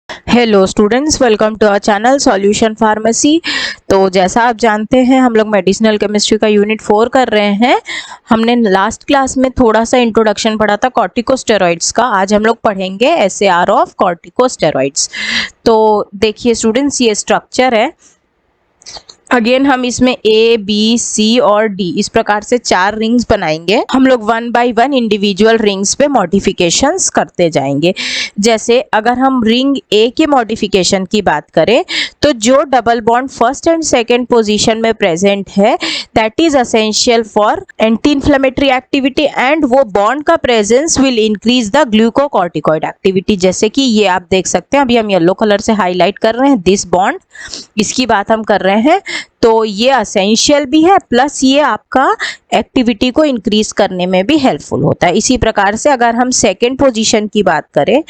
Hello students, welcome to our channel solution pharmacy. तो जैसा आप जानते हैं हम लोग मेडिसिनल केमिस्ट्री का यूनिट 4 कर रहे हैं। हमने लास्ट क्लास में थोड़ा सा इंट्रोडक्शन पढ़ा था कॉर्टिकोस्टेरॉइड्स का। आज हम लोग पढ़ेंगे एसएआर ऑफ कॉर्टिकोस्टेरॉइड्स। तो देखिए स्टूडेंट्स, ये स्ट्रक्चर है। अगेन हम इसमें ए बी सी और डी इस प्रकार से 4 रिंग्स बनाएंगे। हम लोग 1 बाय 1 इंडिविजुअल रिंग्स पे मॉडिफिकेशंस करते जाएंगे। जैसे अगर हम रिंग ए के मॉडिफिकेशन की बात करें तो जो double bond first and second position में प्रेजेंट है that is essential for anti inflammatory activity and वो बॉन्ड का presence will increase the glucocorticoid activity. जैसे कि ये आप देख सकते हैं, अभी हम येलो कलर से हाईलाइट कर रहे हैं दिस बॉन्ड, इसकी बात हम कर रहे हैं। तो ये असेंशियल भी है प्लस ये आपका एक्टिविटी को इंक्रीज करने में भी हेल्पफुल होता है। इसी प्रकार से अगर हम सेकेंड पोजीशन की बात करें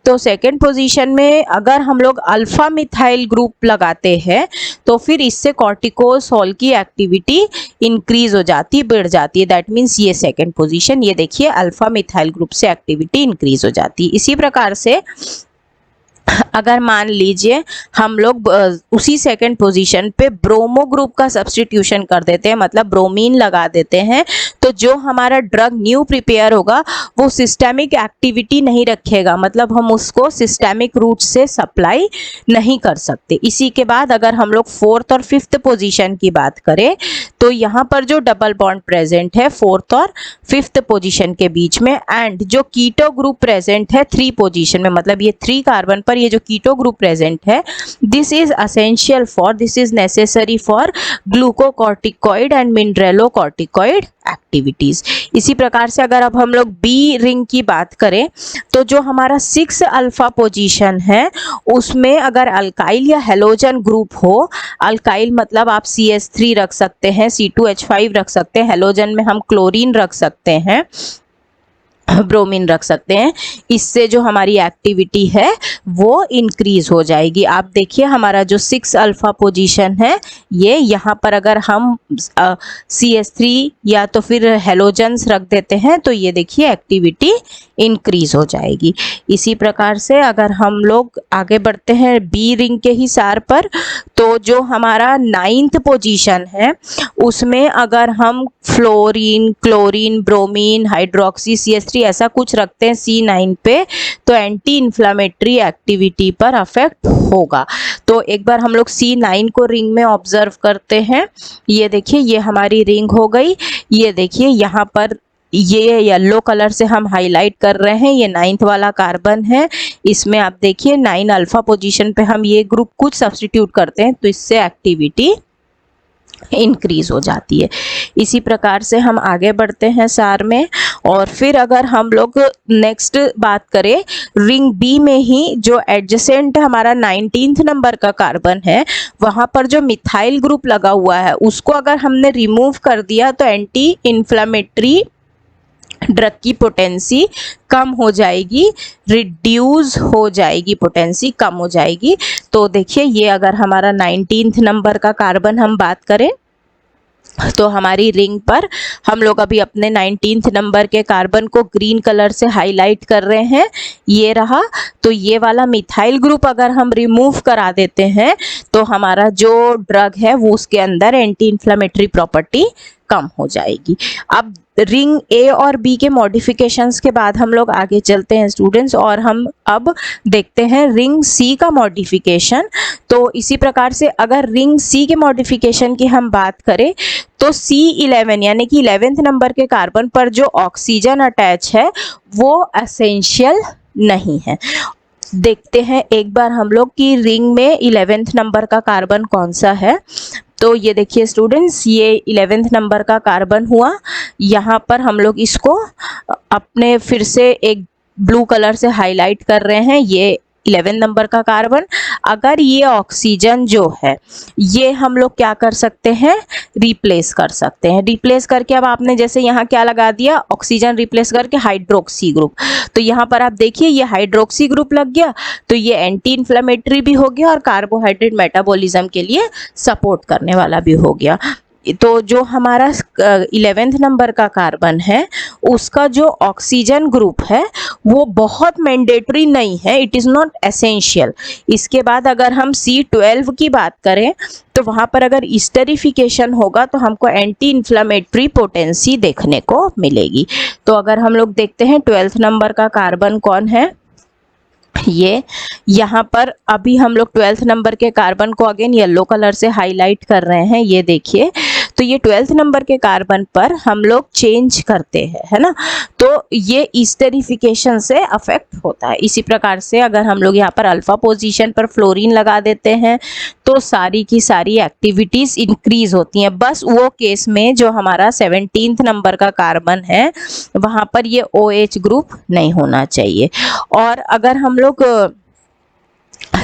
तो सेकेंड पोजीशन में अगर हम लोग अल्फा मिथाइल ग्रुप लगाते हैं तो फिर इससे कॉर्टिकोसोल की एक्टिविटी इंक्रीज हो जाती है, बढ़ जाती है। दैट मीन्स ये सेकेंड पोजीशन, ये देखिए अल्फा मिथाइल ग्रुप से एक्टिविटी इंक्रीज हो जाती है। इसी प्रकार से अगर मान लीजिए हम लोग उसी सेकंड पोजीशन पे ब्रोमो ग्रुप का सब्स्टिट्यूशन कर देते हैं, मतलब ब्रोमीन लगा देते हैं, तो जो हमारा ड्रग न्यू प्रिपेयर होगा वो सिस्टेमिक एक्टिविटी नहीं रखेगा, मतलब हम उसको सिस्टेमिक रूट से सप्लाई नहीं कर सकते। इसी के बाद अगर हम लोग फोर्थ और फिफ्थ पोजीशन की बात करें तो यहाँ पर जो डबल बॉन्ड प्रेजेंट है फोर्थ और फिफ्थ पोजीशन के बीच में, एंड जो कीटो ग्रुप प्रेजेंट है 3 पोजीशन में, मतलब ये 3 कार्बन पर ये जो कीटो ग्रुप प्रेजेंट है this is essential for, this is necessary for glucocorticoid and mineralocorticoid activities. इसी प्रकार से अगर अब हम लोग बी रिंग की बात करें तो जो हमारा 6 अल्फा पोजीशन है उसमें अगर अल्काइल या हेलोजन ग्रुप हो, अल्काइल मतलब आप CH3 रख सकते हैं, C2H5 रख सकते हैं, हेलोजन में हम क्लोरीन रख सकते हैं, ब्रोमीन रख सकते हैं, इससे जो हमारी एक्टिविटी है वो इंक्रीज हो जाएगी। आप देखिए हमारा जो 6 अल्फा पोजीशन है ये यहाँ पर अगर हम CH3 या तो फिर हेलोजन्स रख देते हैं तो ये देखिए एक्टिविटी इंक्रीज हो जाएगी। इसी प्रकार से अगर हम लोग आगे बढ़ते हैं बी रिंग के ही सार पर, तो जो हमारा 9th पोजीशन है उसमें अगर हम fluorine, chlorine, bromine, hydroxy, CH3 ऐसा कुछ रखते हैं C9 पे तो एंटी इन्फ्लामेटरी एक्टिविटी पर अफेक्ट होगा। तो एक बार हम लोग C9 को रिंग में ऑब्जर्व करते हैं। ये देखिए ये हमारी रिंग हो गई। ये देखिए यहाँ पर ये येलो कलर से हम हाईलाइट कर रहे हैं, ये 9th वाला कार्बन है। इसमें आप देखिए 9 अल्फा पोजीशन पे हम ये ग्रुप कुछ सब्स्टिट्यूट करते हैं तो इससे एक्टिविटी इंक्रीज हो जाती है। इसी प्रकार से हम आगे बढ़ते हैं सार में, और फिर अगर हम लोग नेक्स्ट बात करें रिंग बी में ही जो एडजेसेंट हमारा 19th नंबर का कार्बन है वहाँ पर जो मिथाइल ग्रुप लगा हुआ है उसको अगर हमने रिमूव कर दिया तो एंटी इन्फ्लेमेटरी ड्रग की पोटेंसी कम हो जाएगी, रिड्यूस हो जाएगी, पोटेंसी कम हो जाएगी। तो देखिए ये अगर हमारा 19th नंबर का कार्बन हम बात करें तो हमारी रिंग पर हम लोग अभी अपने 19th नंबर के कार्बन को ग्रीन कलर से हाईलाइट कर रहे हैं, ये रहा। तो ये वाला मिथाइल ग्रुप अगर हम रिमूव करा देते हैं तो हमारा जो ड्रग है वो उसके अंदर एंटी इन्फ्लेमेटरी प्रॉपर्टी कम हो जाएगी। अब रिंग ए और बी के मॉडिफिकेशंस के बाद हम लोग आगे चलते हैं स्टूडेंट्स, और हम अब देखते हैं रिंग सी का मॉडिफिकेशन। तो इसी प्रकार से अगर रिंग सी के मॉडिफिकेशन की हम बात करें तो C11 यानी कि 11th नंबर के कार्बन पर जो ऑक्सीजन अटैच है वो एसेंशियल नहीं है। देखते हैं एक बार हम लोग कि रिंग में 11th नंबर का कार्बन कौन सा है। तो ये देखिए स्टूडेंट्स ये 11th नंबर का कार्बन हुआ। यहाँ पर हम लोग इसको अपने फिर से एक ब्लू कलर से हाईलाइट कर रहे हैं, ये 11 नंबर का कार्बन। अगर ये ऑक्सीजन जो है ये हम लोग क्या कर सकते हैं, रिप्लेस कर सकते हैं। रिप्लेस करके अब आपने जैसे यहाँ क्या लगा दिया, ऑक्सीजन रिप्लेस करके हाइड्रोक्सी ग्रुप, तो यहाँ पर आप देखिए ये हाइड्रोक्सी ग्रुप लग गया तो ये एंटी इन्फ्लेमेटरी भी हो गया और कार्बोहाइड्रेट मेटाबॉलिज्म के लिए सपोर्ट करने वाला भी हो गया। तो जो हमारा 11th नंबर का कार्बन है उसका जो ऑक्सीजन ग्रुप है वो बहुत मैंडेटरी नहीं है, इट इज़ नॉट एसेंशियल। इसके बाद अगर हम C12 की बात करें तो वहाँ पर अगर इस्टरिफिकेशन होगा तो हमको एंटी इन्फ्लामेटरी पोटेंसी देखने को मिलेगी। तो अगर हम लोग देखते हैं 12th नंबर का कार्बन कौन है, ये यहाँ पर अभी हम लोग 12th नंबर के कार्बन को अगेन येलो कलर से हाईलाइट कर रहे हैं, ये देखिए। तो ये 12th नंबर के कार्बन पर हम लोग चेंज करते हैं, है ना, तो ये ईस्टरिफिकेशन से अफेक्ट होता है। इसी प्रकार से अगर हम लोग यहाँ पर अल्फा पोजीशन पर फ्लोरीन लगा देते हैं तो सारी की सारी एक्टिविटीज इंक्रीज होती हैं। बस वो केस में जो हमारा 17th नंबर का कार्बन है वहाँ पर ये OH ग्रुप नहीं होना चाहिए। और अगर हम लोग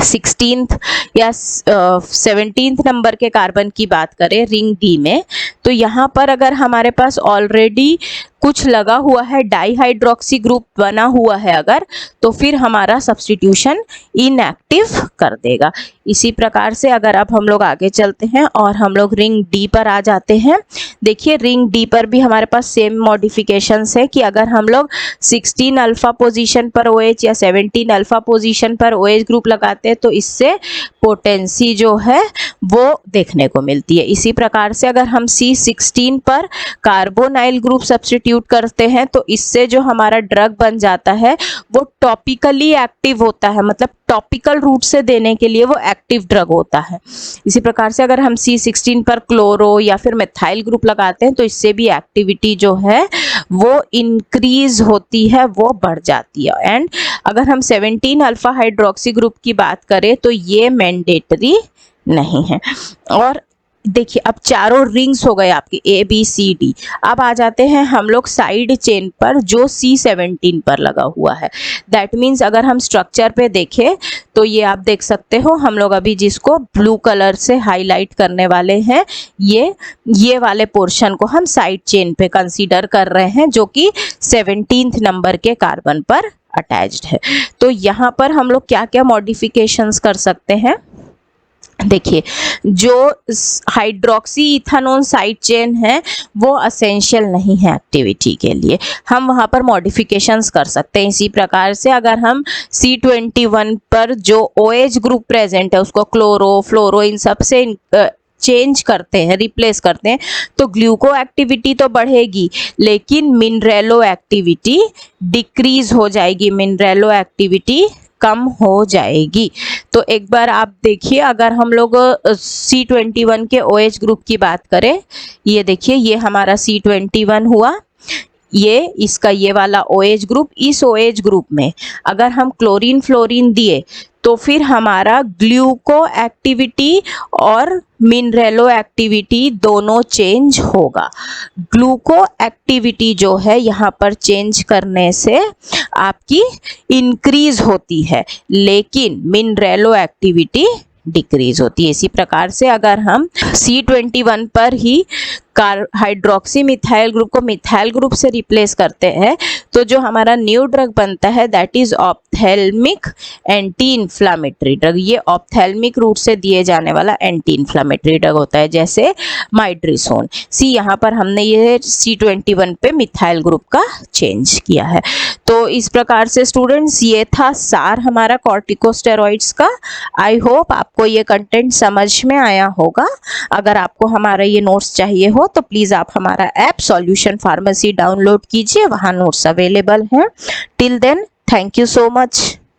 16th या 17th नंबर के कार्बन की बात करें रिंग डी में, तो यहाँ पर अगर हमारे पास ऑलरेडी कुछ लगा हुआ है, डाईहाइड्रोक्सी ग्रुप बना हुआ है अगर, तो फिर हमारा सब्स्टिट्यूशन इनएक्टिव कर देगा। इसी प्रकार से अगर अब हम लोग आगे चलते हैं और हम लोग रिंग डी पर आ जाते हैं, देखिए रिंग डी पर भी हमारे पास सेम मॉडिफिकेशंस है कि अगर हम लोग 16 अल्फा पोजीशन पर OH या 17 अल्फा पोजीशन पर OH ग्रुप लगाते हैं तो इससे पोटेंसी जो है वो देखने को मिलती है। इसी प्रकार से अगर हम C16 पर कार्बोनाइल ग्रुप सब्स्टिट्यूट करते हैं तो इससे जो हमारा ड्रग बन जाता है वो टॉपिकली एक्टिव होता है, मतलब टॉपिकल रूट से देने के लिए वो एक्टिव ड्रग होता है। इसी प्रकार से अगर हम C16 पर क्लोरो या फिर मिथाइल ग्रुप लगाते हैं तो इससे भी एक्टिविटी जो है वो इंक्रीज होती है, वो बढ़ जाती है। एंड अगर हम 17 अल्फा हाइड्रोक्सी ग्रुप की बात करें तो ये मैंडेटरी नहीं है। और देखिए अब चारों रिंग्स हो गए आपके ABCD। अब आ जाते हैं हम लोग साइड चेन पर जो C17 पर लगा हुआ है। दैट मीन्स अगर हम स्ट्रक्चर पे देखें तो ये आप देख सकते हो, हम लोग अभी जिसको ब्लू कलर से हाईलाइट करने वाले हैं ये वाले पोर्शन को हम साइड चेन पे कंसीडर कर रहे हैं जो कि 17th नंबर के कार्बन पर अटैच्ड है। तो यहाँ पर हम लोग क्या क्या मॉडिफिकेशंस कर सकते हैं, देखिए जो हाइड्रोक्सी इथानोन साइड चेन है वो असेंशियल नहीं है एक्टिविटी के लिए, हम वहाँ पर मॉडिफिकेशंस कर सकते हैं। इसी प्रकार से अगर हम C21 पर जो OH ग्रुप प्रेजेंट है उसको क्लोरो फ्लोरो इन सब से चेंज करते हैं, रिप्लेस करते हैं, तो ग्लूको एक्टिविटी तो बढ़ेगी लेकिन मिनरेलो एक्टिविटी डिक्रीज हो जाएगी, मिनरेलो एक्टिविटी कम हो जाएगी। तो एक बार आप देखिए अगर हम लोग C21 के OH ग्रुप की बात करें, ये देखिए ये हमारा C21 हुआ, ये इसका ये वाला OH ग्रुप, इस OH ग्रुप में अगर हम क्लोरीन फ्लोरीन दिए तो फिर हमारा ग्लूको एक्टिविटी और मिनरेलो एक्टिविटी दोनों चेंज होगा। ग्लूको एक्टिविटी जो है यहाँ पर चेंज करने से आपकी इंक्रीज होती है लेकिन मिनरेलो एक्टिविटी डिक्रीज होती है। इसी प्रकार से अगर हम C21 पर ही हाइड्रोक्सी मिथाइल ग्रुप को मिथाइल ग्रुप से रिप्लेस करते हैं तो जो हमारा न्यू ड्रग बनता है that is ophthalmic anti inflammatory drug. ये ऑप्थेल्मिक रूट से दिए जाने वाला एंटी इन्फ्लामेटरी ड्रग होता है, जैसे माइड्रिसोन। यहाँ पर हमने ये C21 पे मिथाइल ग्रुप का चेंज किया है। तो इस प्रकार से स्टूडेंट्स ये था सार हमारा कॉर्टिकोस्टेरॉइड्स का। आई होप आपको ये कंटेंट समझ में आया होगा। अगर आपको हमारा ये नोट्स चाहिए हो तो प्लीज़ आप हमारा ऐप सॉल्यूशन फार्मेसी डाउनलोड कीजिए, वहाँ नोट्स अवेलेबल हैं। Till then thank you so much.